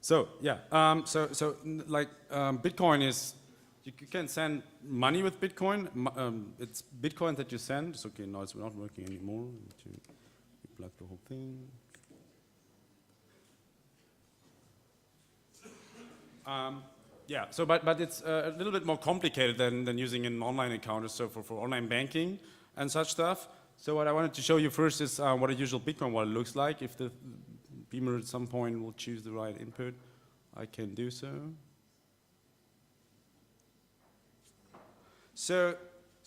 So yeah, Bitcoin is, you can send money with Bitcoin. It's Bitcoin that you send. It's okay, no, it's not working anymore. I need to plug the whole thing. Yeah, so but it's a little bit more complicated than using an online account, so for online banking and such stuff. So what I wanted to show you first is what a usual Bitcoin wallet looks like. If the Beamer at some point will choose the right input, I can do so. So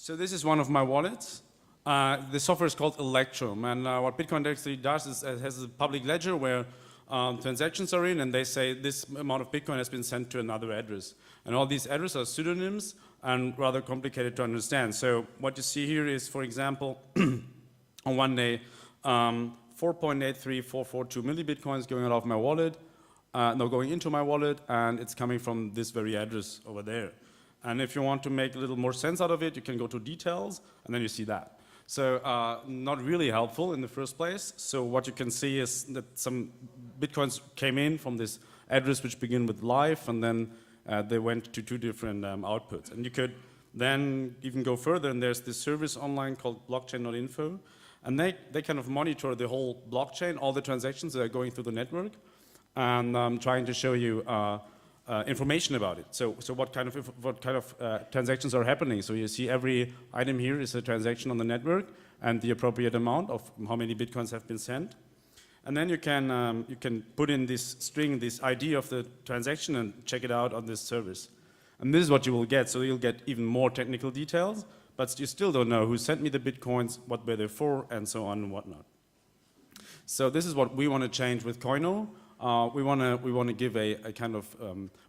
this is one of my wallets. The software is called Electrum, and what Bitcoin actually does is it has a public ledger where transactions are in, and they say this amount of Bitcoin has been sent to another address. And all these addresses are pseudonyms and rather complicated to understand. So what you see here is, for example, on one day, 4.83442 millibitcoins going out of my wallet, going into my wallet, and it's coming from this very address over there. And if you want to make a little more sense out of it, you can go to details, and then you see that. So not really helpful in the first place. So what you can see is that some Bitcoins came in from this address which begin with live, and then they went to two different outputs. And you could then even go further, and there's this service online called blockchain.info, and they kind of monitor the whole blockchain, all the transactions that are going through the network, and trying to show you information about it. So what kind of transactions are happening? So you see every item here is a transaction on the network and the appropriate amount of how many Bitcoins have been sent. And then you can put in this string, this ID of the transaction, and check it out on this service. And this is what you will get. So you'll get even more technical details, but you still don't know who sent me the Bitcoins, what were they for, and so on and whatnot. So this is what we want to change with Coyno. We want to give a kind of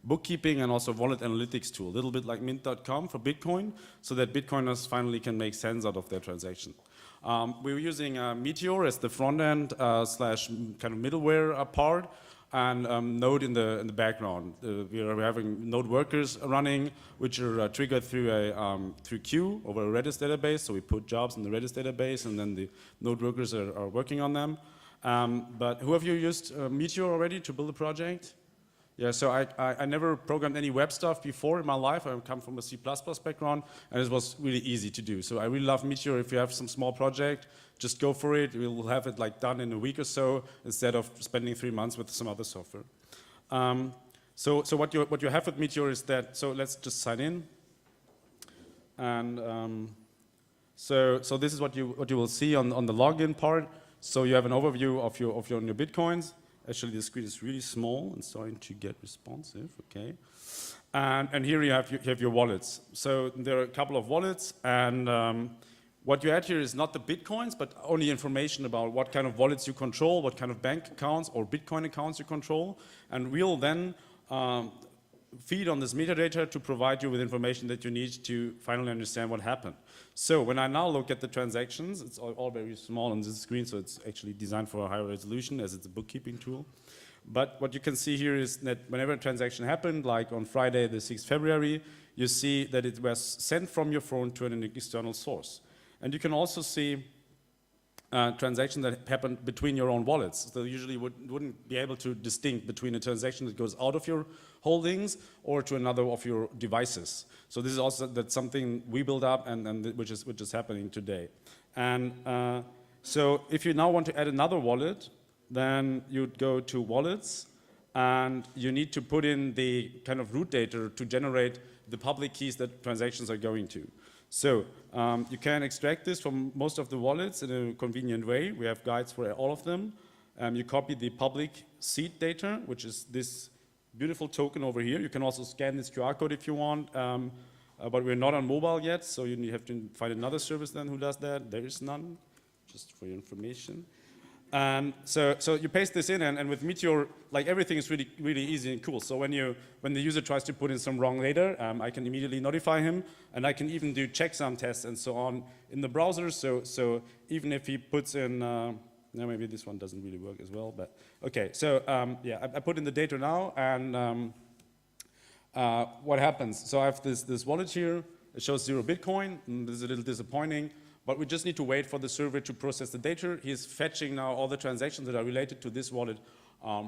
bookkeeping and also wallet analytics tool, a little bit like mint.com for Bitcoin, so that Bitcoiners finally can make sense out of their transaction. We're using Meteor as the front end slash kind of middleware part, and Node in the background. We're having Node workers running, which are triggered through queue over a Redis database. So we put jobs in the Redis database, and then the Node workers are working on them. But who of you used Meteor already to build a project? Yeah, so I never programmed any web stuff before in my life. I come from a C++ background, and it was really easy to do. So I really love Meteor. If you have some small project, just go for it. We'll have it like done in a week or so, instead of spending 3 months with some other software. So what you have with Meteor is that, so let's just sign in. And so this is what you will see on the login part. So you have an overview of your Bitcoins. Actually, the screen is really small and starting to get responsive. Okay, and here you have your wallets. So there are a couple of wallets, and what you add here is not the Bitcoins, but only information about what kind of wallets you control, what kind of bank accounts or Bitcoin accounts you control, and we'll then feed on this metadata to provide you with information that you need to finally understand what happened. So when I now look at the transactions, it's all very small on this screen, so it's actually designed for a higher resolution as it's a bookkeeping tool. But what you can see here is that whenever a transaction happened, like on Friday the 6th February, you see that it was sent from your phone to an external source. And you can also see transactions that happen between your own wallets. So usually wouldn't be able to distinguish between a transaction that goes out of your holdings or to another of your devices. So this is also that's something we build up and which is happening today. And so if you now want to add another wallet, then you'd go to wallets, and you need to put in the kind of root data to generate the public keys that transactions are going to. So you can extract this from most of the wallets in a convenient way. We have guides for all of them. You copy the public seed data, which is this beautiful token over here. You can also scan this QR code if you want, but we're not on mobile yet, so you have to find another service then who does that. There is none, just for your information. And so you paste this in, and with Meteor, like everything is really, really easy and cool. So when the user tries to put in some wrong data, I can immediately notify him, and I can even do checksum tests and so on in the browser. So even if he puts in, now maybe this one doesn't really work as well, but okay. So yeah, I put in the data now, and what happens? So I have this wallet here. It shows 0 Bitcoin. And this is a little disappointing. But we just need to wait for the server to process the data. He's fetching now all the transactions that are related to this wallet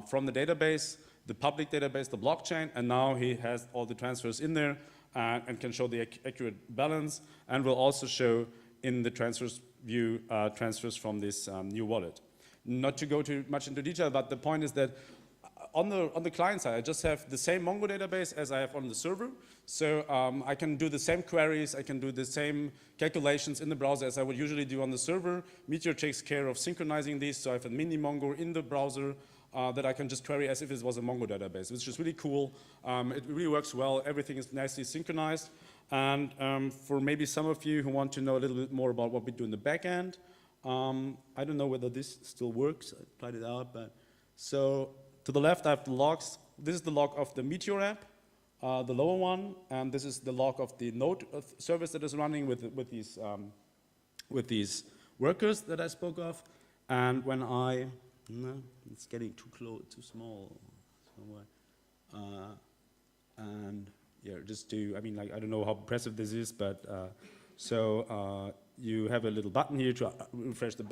from the database, the public database, the blockchain, and now he has all the transfers in there and can show the accurate balance, and will also show in the transfers view transfers from this new wallet. Not to go too much into detail, but the point is that on the client side, I just have the same Mongo database as I have on the server. So I can do the same queries, I can do the same calculations in the browser as I would usually do on the server. Meteor takes care of synchronizing these, so I have a mini Mongo in the browser that I can just query as if it was a Mongo database, which is really cool. It really works well, everything is nicely synchronized. And for maybe some of you who want to know a little bit more about what we do in the back end, I don't know whether this still works, I tried it out, but so to the left I have the logs. This is the log of the Meteor app, the lower one, and this is the log of the node service that is running with these workers that I spoke of. And when no, it's getting too close, too small. And yeah, just to, I mean, like, I don't know how impressive this is, but you have a little button here to refresh the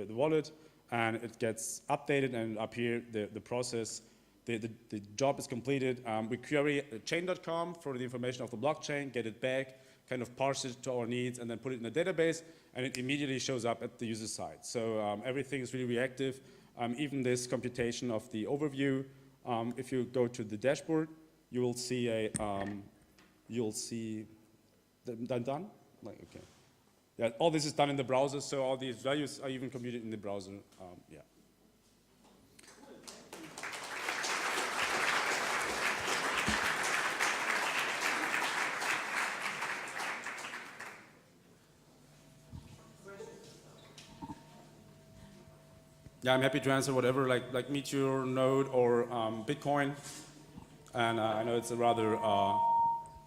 wallet, and it gets updated, and up here the process, the job is completed. We query chain.com for the information of the blockchain, get it back, kind of parse it to our needs, and then put it in a database, and it immediately shows up at the user side. So everything is really reactive. Even this computation of the overview, if you go to the dashboard, you will see done? Like, okay. Yeah, all this is done in the browser, so all these values are even computed in the browser. Yeah. Yeah, I'm happy to answer whatever, like Meteor, Node, or Bitcoin. And I know it's a rather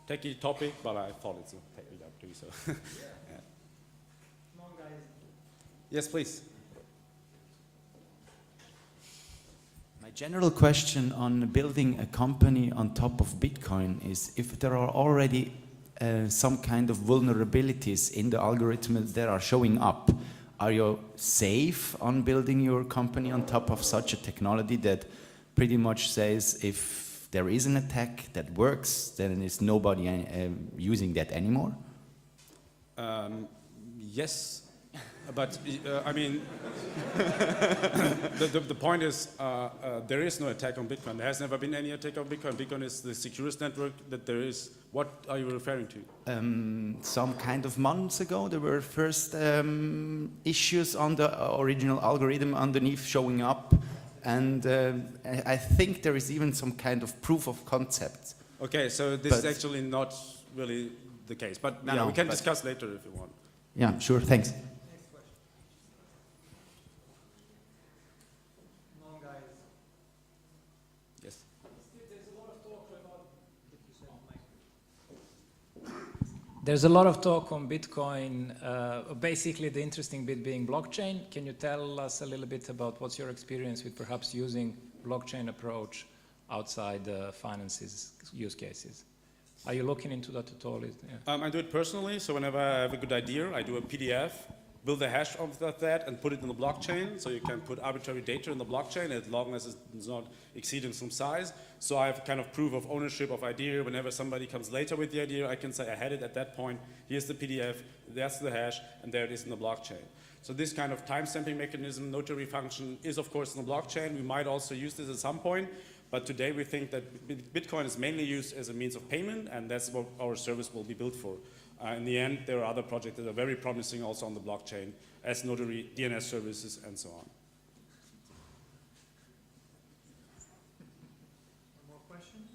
techie topic, but I thought it's a techie topic too. So. Yeah. Come on, guys. Yes, please. My general question on building a company on top of Bitcoin is if there are already some kind of vulnerabilities in the algorithm that are showing up, are you safe on building your company on top of such a technology that pretty much says if there is an attack that works, then is nobody using that anymore? Yes, but I mean, the point is there is no attack on Bitcoin. There has never been any attack on Bitcoin. Bitcoin is the securest network that there is. What are you referring to? Some kind of months ago, there were first issues on the original algorithm underneath showing up. And I think there is even some kind of proof of concept. Okay, so this is actually not really the case. But no, we can discuss later if you want. Yeah, sure, thanks. Next question. Come on, guys. Yes. There's a lot of talk on Bitcoin, basically the interesting bit being blockchain. Can you tell us a little bit about what's your experience with perhaps using blockchain approach outside the finances use cases? Are you looking into that at all? Yeah. I do it personally, so whenever I have a good idea, I do a PDF, build a hash of that, and put it in the blockchain, so you can put arbitrary data in the blockchain as long as it's not exceeding some size. So I have kind of proof of ownership of idea. Whenever somebody comes later with the idea, I can say I had it at that point, here's the PDF, that's the hash, and there it is in the blockchain. So this kind of time-stamping mechanism, notary function, is of course in the blockchain. We might also use this at some point, but today we think that Bitcoin is mainly used as a means of payment, and that's what our service will be built for. In the end, there are other projects that are very promising also on the blockchain as notary, DNS services, and so on. More questions?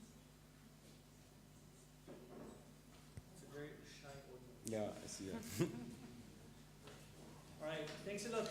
It's a very shy audience. Yeah, I see that. All right, thanks a lot.